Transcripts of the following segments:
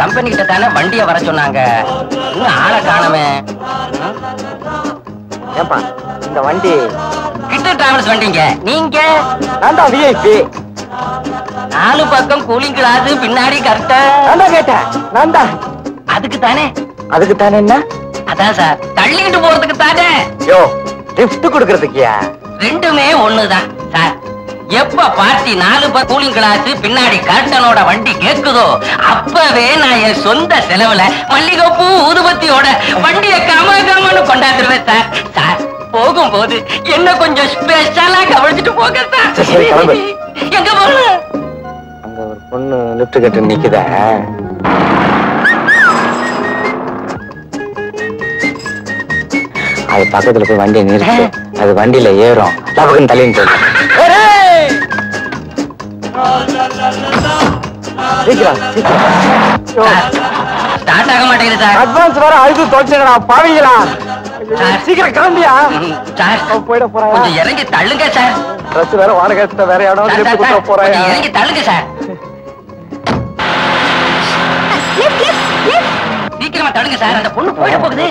Company கிட்ட தானே வண்டியை வர சொன்னாங்க. இன்னும் ஆளை காணமே. ஏப்பா இந்த வண்டி கிட்ட டிராவல்ஸ் வண்டிங்க. நீங்க? நான் தான் விஐபி. 4 பக்கம் கூலிங் கிளாஸ் பின்னாடி கரெக்டா. நான் தான் கேட்டேன். நான் தான். அதுக்கு தானே? அதுக்கு தானே என்ன? அதான் சார், தள்ளிக்கிட்டு போறதுக்கு தானே. யோ லிஃப்ட் கொடுக்கறதுக்கியா? ரெண்டுமே ஒண்ணுதான் சார். எப்ப பார்ட்டி 4 பக்கம் கூலிங் கிளாஸ் பின்னாடி கர்ட்டனோட வண்டி கேக்குதோ அப்பவே நான் என் சொந்த செலவுல மல்லிகைப்பூ ஊதுபத்தியோட வண்டியை கமகமன்னு கொண்டாந்துருவேன் சார். சார் போகும்போது என்ன கொஞ்சம் ஸ்பெஷலா கவனிச்சுட்டு போக சார். எங்க போன? அங்க ஒரு பொண்ணு லிஃப்ட் கட்டு நிக்குதா? அது பக்கத்துல போய் வண்டியை நிறுத்து. அது வண்டியில ஏறும். டபக்குன்னு தள்ளின்னு சொல்லு. ஸ்டார்ட் ஆக மாட்டேங்குது சார். அட்வான்ஸ் வேற அழுது தோச்சுடா பாவீங்களா. சீக்கிரம் கிளம்பியா? சார் போயிட போறேன். கொஞ்சம் இறங்கி தள்ளுங்க சார். ட்ரெஸ் வேற வாடகை வேற இடம் போறேன். இறங்கி தள்ளுங்க சார். சீக்கிரமா தள்ளுங்க சார். அந்த பொண்ணு போயிட போகுது.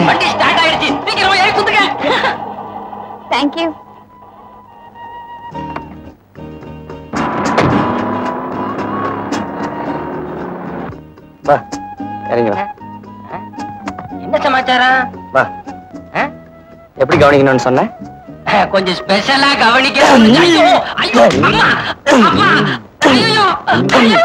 வண்டி ஸ்டார்ட் ஆயிடுச்சு. சீக்கிரமா ஏறி குத்துங்க. Thank you. வா இறங்கி வா. என்ன சமாச்சாரம்? வா. எப்படி கவனிக்கணும்னு சொன்ன? கொஞ்சம் ஸ்பெஷலா கவனிக்க. ஐயோ ஐயோ அம்மா அம்மா ஐயோ ஐயோ